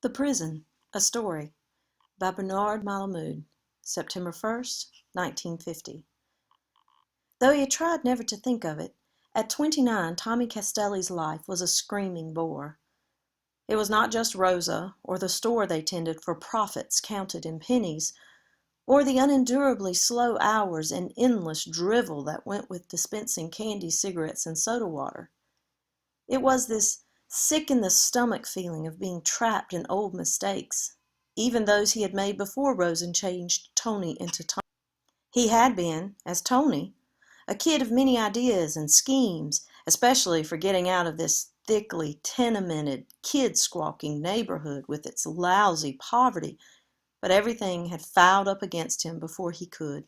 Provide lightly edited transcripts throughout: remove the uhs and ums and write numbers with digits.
The Prison, a Story by Bernard Malamud, September 1st, 1950. Though he had tried never to think of it, at 29 Tommy Castelli's life was a screaming bore. It was not just Rosa, or the store they tended for profits counted in pennies, or the unendurably slow hours and endless drivel that went with dispensing candy, cigarettes, and soda water. It was this sick-in-the-stomach feeling of being trapped in old mistakes, even those he had made before Rosa changed Tony into Tommy. He had been, as Tony, a kid of many ideas and schemes, especially for getting out of this thickly tenemented, kid-squawking neighborhood with its lousy poverty, but everything had fouled up against him before he could.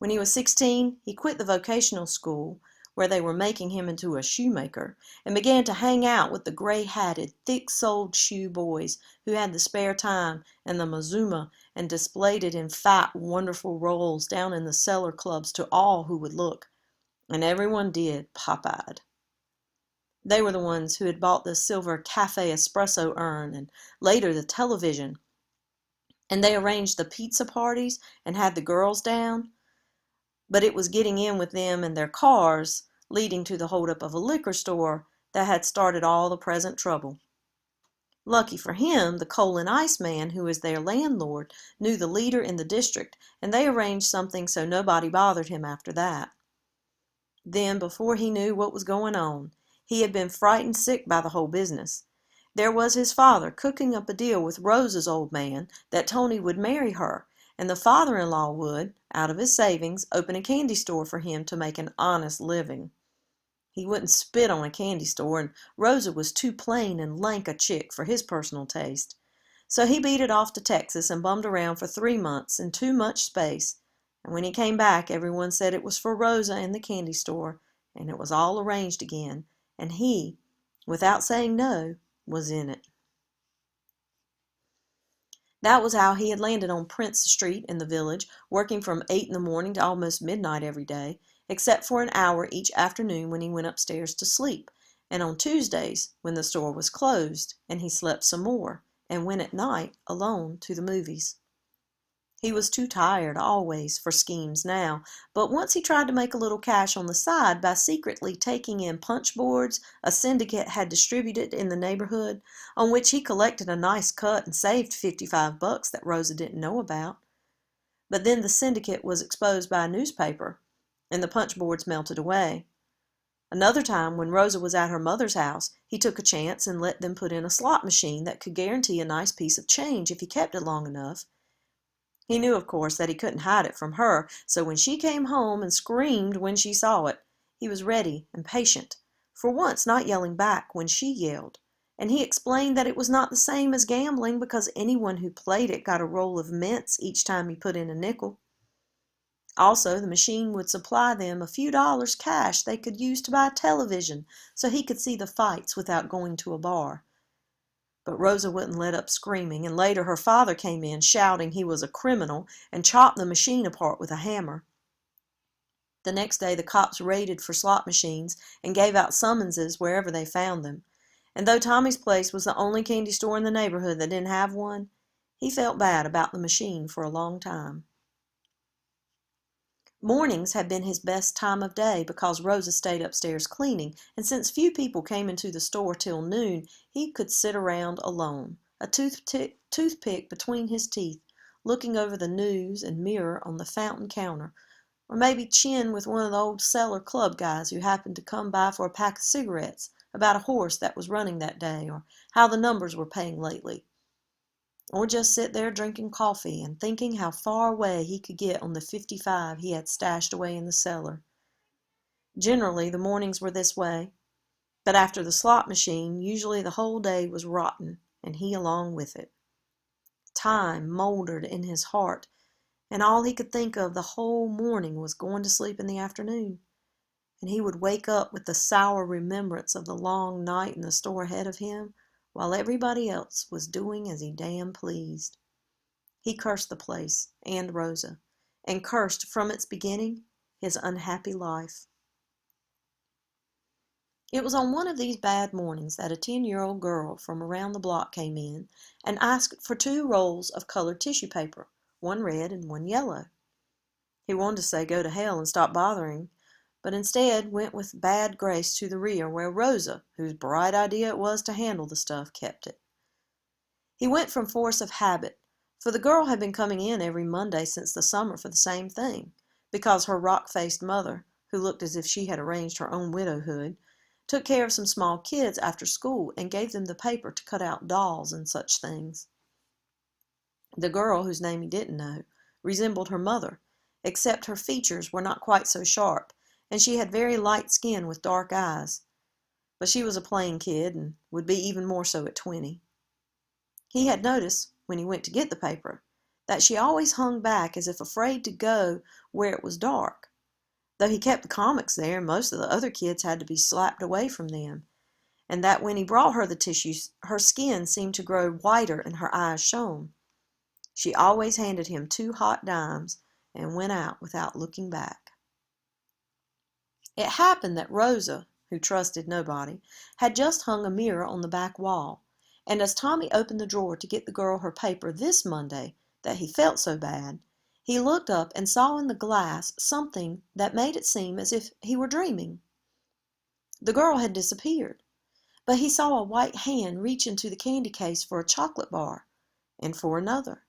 When he was 16, he quit the vocational school, where they were making him into a shoemaker, and began to hang out with the gray-hatted, thick-soled shoe boys who had the spare time and the mazuma and displayed it in fat, wonderful rolls down in the cellar clubs to all who would look, and everyone did, pop-eyed. They were the ones who had bought the silver cafe espresso urn and later the television, and they arranged the pizza parties and had the girls down. But it was getting in with them and their cars, leading to the holdup of a liquor store, that had started all the present trouble. Lucky for him, the coal and ice man, who was their landlord, knew the leader in the district, and they arranged something so nobody bothered him after that. Then, before he knew what was going on, he had been frightened sick by the whole business. There was his father cooking up a deal with Rosa's old man that Tony would marry her, and the father-in-law would, out of his savings, open a candy store for him to make an honest living. He wouldn't spit on a candy store, and Rosa was too plain and lank a chick for his personal taste. So he beat it off to Texas and bummed around for 3 months in too much space, and when he came back everyone said it was for Rosa and the candy store, and it was all arranged again, and he, without saying no, was in it. That was how he had landed on Prince Street in the village, working from 8 in the morning to almost midnight every day, except for an hour each afternoon when he went upstairs to sleep, and on Tuesdays when the store was closed, and he slept some more, and went at night, alone, to the movies. He was too tired, always, for schemes now, but once he tried to make a little cash on the side by secretly taking in punch boards a syndicate had distributed in the neighborhood, on which he collected a nice cut and saved $55 that Rosa didn't know about. But then the syndicate was exposed by a newspaper, and the punch boards melted away. Another time, when Rosa was at her mother's house, he took a chance and let them put in a slot machine that could guarantee a nice piece of change if he kept it long enough. He knew, of course, that he couldn't hide it from her, so when she came home and screamed when she saw it, he was ready and patient, for once not yelling back when she yelled, and he explained that it was not the same as gambling because anyone who played it got a roll of mints each time he put in a nickel. Also, the machine would supply them a few dollars cash they could use to buy a television so he could see the fights without going to a bar. But Rosa wouldn't let up screaming, and later her father came in shouting he was a criminal and chopped the machine apart with a hammer. The next day the cops raided for slot machines and gave out summonses wherever they found them, and though Tommy's place was the only candy store in the neighborhood that didn't have one, he felt bad about the machine for a long time. Mornings had been his best time of day because Rosa stayed upstairs cleaning, and since few people came into the store till noon, he could sit around alone, a toothpick between his teeth, looking over the news and Mirror on the fountain counter, or maybe chin with one of the old cellar club guys who happened to come by for a pack of cigarettes about a horse that was running that day, or how the numbers were paying lately. Or just sit there drinking coffee and thinking how far away he could get on the 55 he had stashed away in the cellar. Generally, the mornings were this way, but after the slot machine, usually the whole day was rotten, and he along with it. Time mouldered in his heart, and all he could think of the whole morning was going to sleep in the afternoon, and he would wake up with the sour remembrance of the long night in the store ahead of him, while everybody else was doing as he damn pleased. He cursed the place, and Rosa, and cursed, from its beginning, his unhappy life. It was on one of these bad mornings that a 10-year-old girl from around the block came in and asked for 2 rolls of colored tissue paper, one red and one yellow. He wanted to say go to hell and stop bothering, but instead went with bad grace to the rear where Rosa, whose bright idea it was to handle the stuff, kept it. He went from force of habit, for the girl had been coming in every Monday since the summer for the same thing, because her rock-faced mother, who looked as if she had arranged her own widowhood, took care of some small kids after school and gave them the paper to cut out dolls and such things. The girl, whose name he didn't know, resembled her mother, except her features were not quite so sharp, and she had very light skin with dark eyes. But she was a plain kid, and would be even more so at 20. He had noticed, when he went to get the paper, that she always hung back as if afraid to go where it was dark. Though he kept the comics there, most of the other kids had to be slapped away from them, and that when he brought her the tissues, her skin seemed to grow whiter and her eyes shone. She always handed him 2 hot dimes and went out without looking back. It happened that Rosa, who trusted nobody, had just hung a mirror on the back wall, and as Tommy opened the drawer to get the girl her paper this Monday that he felt so bad, he looked up and saw in the glass something that made it seem as if he were dreaming. The girl had disappeared, but he saw a white hand reach into the candy case for a chocolate bar, and for another.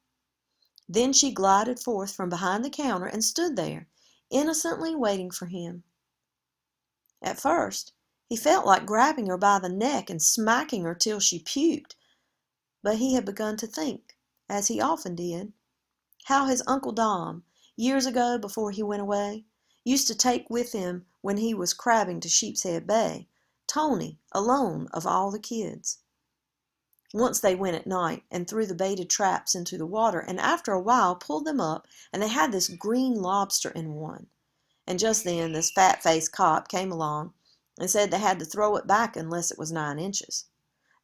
Then she glided forth from behind the counter and stood there, innocently waiting for him. At first, he felt like grabbing her by the neck and smacking her till she puked, but he had begun to think, as he often did, how his Uncle Dom, years ago before he went away, used to take with him when he was crabbing to Sheepshead Bay, Tony, alone of all the kids. Once they went at night and threw the baited traps into the water, and after a while pulled them up, and they had this green lobster in one. And just then this fat-faced cop came along and said they had to throw it back unless it was 9 inches.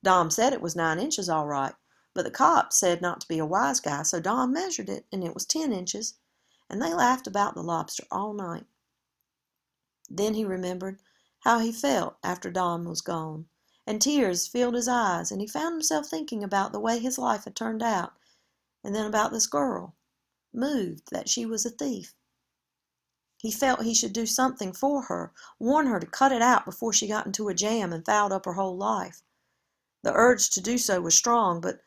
Dom said it was 9 inches all right, but the cop said not to be a wise guy, so Dom measured it, and it was 10 inches, and they laughed about the lobster all night. Then he remembered how he felt after Dom was gone, and tears filled his eyes, and he found himself thinking about the way his life had turned out, and then about this girl, moved that she was a thief. He felt he should do something for her, warn her to cut it out before she got into a jam and fouled up her whole life. The urge to do so was strong, but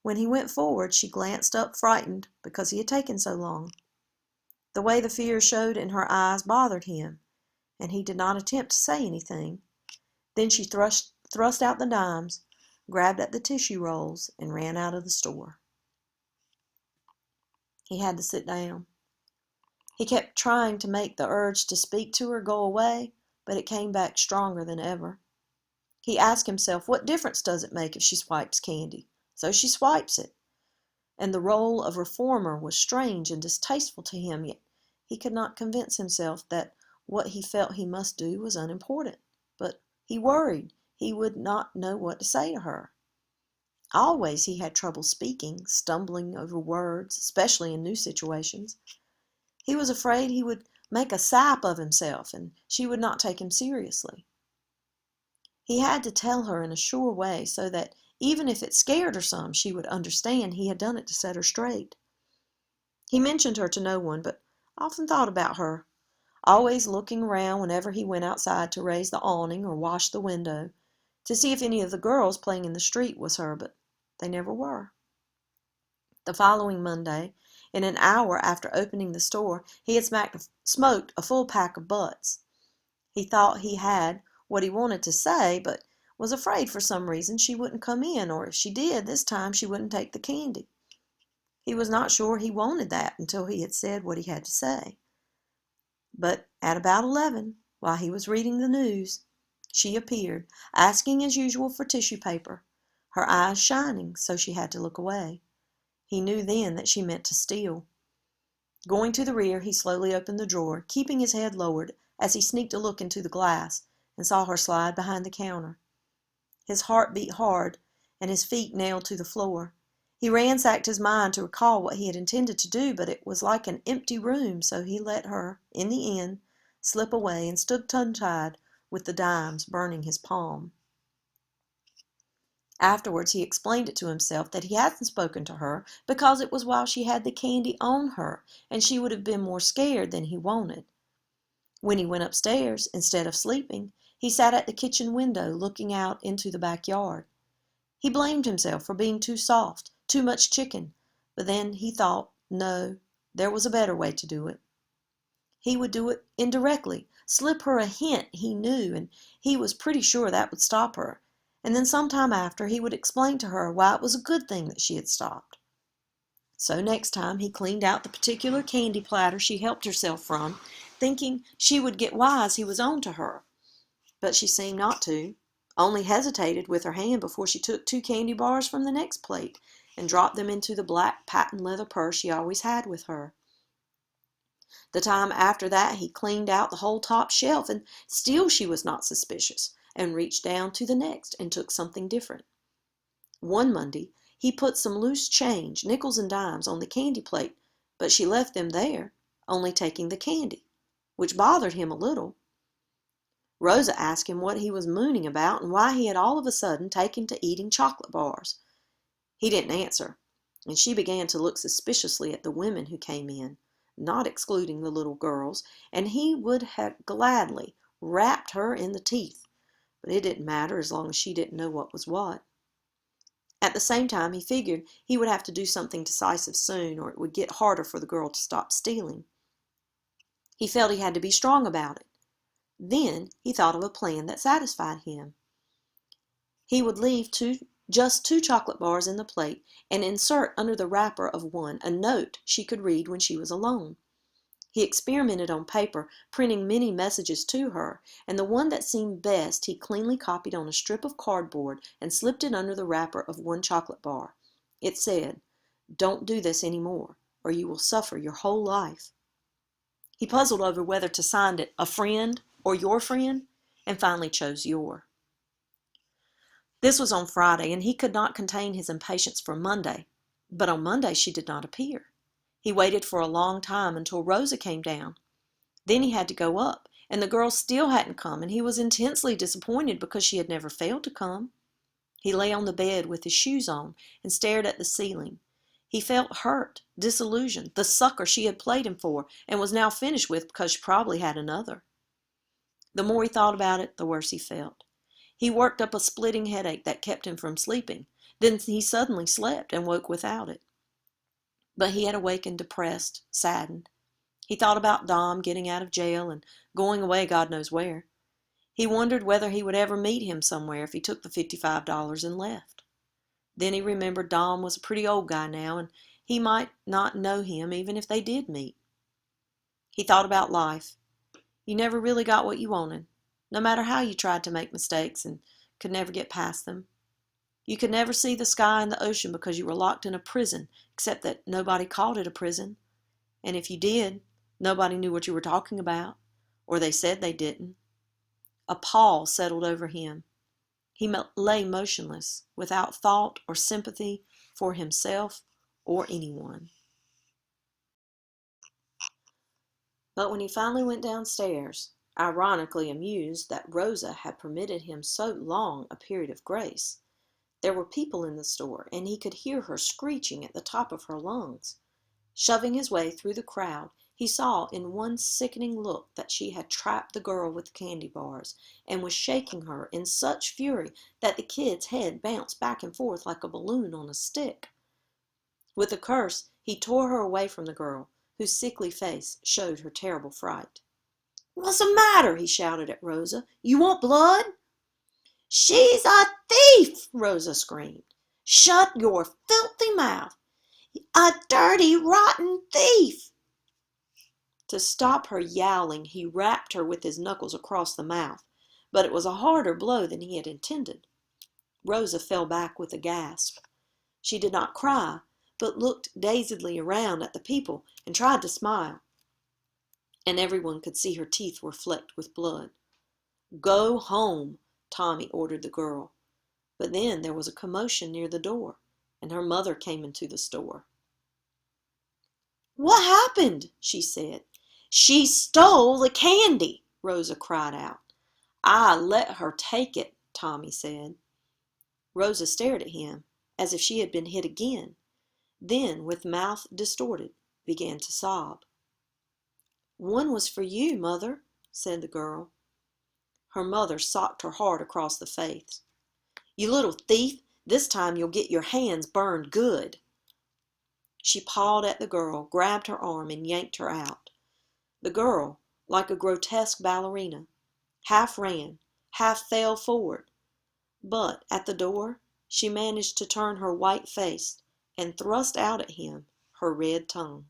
when he went forward, she glanced up frightened because he had taken so long. The way the fear showed in her eyes bothered him, and he did not attempt to say anything. Then she thrust out the dimes, grabbed at the tissue rolls, and ran out of the store. He had to sit down. He kept trying to make the urge to speak to her go away, but it came back stronger than ever. He asked himself, what difference does it make if she swipes candy? So she swipes it. And the role of reformer was strange and distasteful to him, yet he could not convince himself that what he felt he must do was unimportant. But he worried he would not know what to say to her. Always he had trouble speaking, stumbling over words, especially in new situations. He was afraid he would make a sap of himself and she would not take him seriously. He had to tell her in a sure way so that even if it scared her some, she would understand he had done it to set her straight. He mentioned her to no one, but often thought about her, always looking around whenever he went outside to raise the awning or wash the window, to see if any of the girls playing in the street was her, but they never were. The following Monday, in an hour after opening the store, he had smoked a full pack of butts. He thought he had what he wanted to say, but was afraid for some reason she wouldn't come in, or if she did, this time she wouldn't take the candy. He was not sure he wanted that until he had said what he had to say. But at about 11, while he was reading the news, she appeared, asking as usual for tissue paper, her eyes shining so she had to look away. He knew then that she meant to steal. Going to the rear, he slowly opened the drawer, keeping his head lowered as he sneaked a look into the glass and saw her slide behind the counter. His heart beat hard and his feet nailed to the floor. He ransacked his mind to recall what he had intended to do, but it was like an empty room, so he let her, in the end, slip away and stood tongue-tied, with the dimes burning his palm. Afterwards he explained it to himself that he hadn't spoken to her because it was while she had the candy on her, and she would have been more scared than he wanted. When he went upstairs, instead of sleeping, he sat at the kitchen window looking out into the backyard. He blamed himself for being too soft, too much chicken, but then he thought, no, there was a better way to do it. He would do it indirectly, slip her a hint he knew, and he was pretty sure that would stop her. And then sometime after he would explain to her why it was a good thing that she had stopped. So next time he cleaned out the particular candy platter she helped herself from, thinking she would get wise he was on to her. But she seemed not to, only hesitated with her hand before she took 2 candy bars from the next plate and dropped them into the black patent leather purse she always had with her. The time after that he cleaned out the whole top shelf, and still she was not suspicious, and reached down to the next and took something different. One Monday he put some loose change, nickels and dimes, on the candy plate, but she left them there, only taking the candy, which bothered him a little. Rosa asked him what he was mooning about and why he had all of a sudden taken to eating chocolate bars. He didn't answer, and she began to look suspiciously at the women who came in, not excluding the little girls, and he would have gladly rapped her in the teeth, but it didn't matter as long as she didn't know what was what. At the same time, he figured he would have to do something decisive soon, or it would get harder for the girl to stop stealing. He felt he had to be strong about it. Then he thought of a plan that satisfied him. He would leave just 2 chocolate bars in the plate and insert under the wrapper of one a note she could read when she was alone. He experimented on paper, printing many messages to her, and the one that seemed best he cleanly copied on a strip of cardboard and slipped it under the wrapper of 1 chocolate bar. It said, "Don't do this any more, or you will suffer your whole life." He puzzled over whether to sign it "A Friend" or "Your Friend," and finally chose "Your." This was on Friday, and he could not contain his impatience for Monday, but on Monday she did not appear. He waited for a long time until Rosa came down. Then he had to go up, and the girl still hadn't come, and he was intensely disappointed because she had never failed to come. He lay on the bed with his shoes on and stared at the ceiling. He felt hurt, disillusioned, the sucker she had played him for and was now finished with because she probably had another. The more he thought about it, the worse he felt. He worked up a splitting headache that kept him from sleeping. Then he suddenly slept and woke without it. But he had awakened depressed, saddened. He thought about Dom getting out of jail and going away God knows where. He wondered whether he would ever meet him somewhere if he took the $55 and left. Then he remembered Dom was a pretty old guy now, and he might not know him even if they did meet. He thought about life. You never really got what you wanted, no matter how you tried to make mistakes and could never get past them. You could never see the sky and the ocean because you were locked in a prison, except that nobody called it a prison. And if you did, nobody knew what you were talking about, or they said they didn't. A pall settled over him. He lay motionless, without thought or sympathy for himself or anyone. But when he finally went downstairs, ironically amused that Rosa had permitted him so long a period of grace, there were people in the store, and he could hear her screeching at the top of her lungs. Shoving his way through the crowd, he saw in one sickening look that she had trapped the girl with the candy bars and was shaking her in such fury that the kid's head bounced back and forth like a balloon on a stick. With a curse, he tore her away from the girl, whose sickly face showed her terrible fright. "What's the matter?" he shouted at Rosa. "You want blood?" "She's a thief!" Rosa screamed. "Shut your filthy mouth! A dirty, rotten thief!" To stop her yowling, he rapped her with his knuckles across the mouth, but it was a harder blow than he had intended. Rosa fell back with a gasp. She did not cry, but looked dazedly around at the people and tried to smile. And everyone could see her teeth were flecked with blood. "Go home," Tommy ordered the girl. But then there was a commotion near the door, and her mother came into the store. "What happened?" she said. "She stole the candy," Rosa cried out. "Ah, let her take it," Tommy said. Rosa stared at him, as if she had been hit again, then, with mouth distorted, began to sob. "One was for you, Mother," said the girl. Her mother socked her hard across the face. "You little thief! This time you'll get your hands burned good." She pawed at the girl, grabbed her arm, and yanked her out. The girl, like a grotesque ballerina, half ran, half fell forward, but at the door she managed to turn her white face and thrust out at him her red tongue.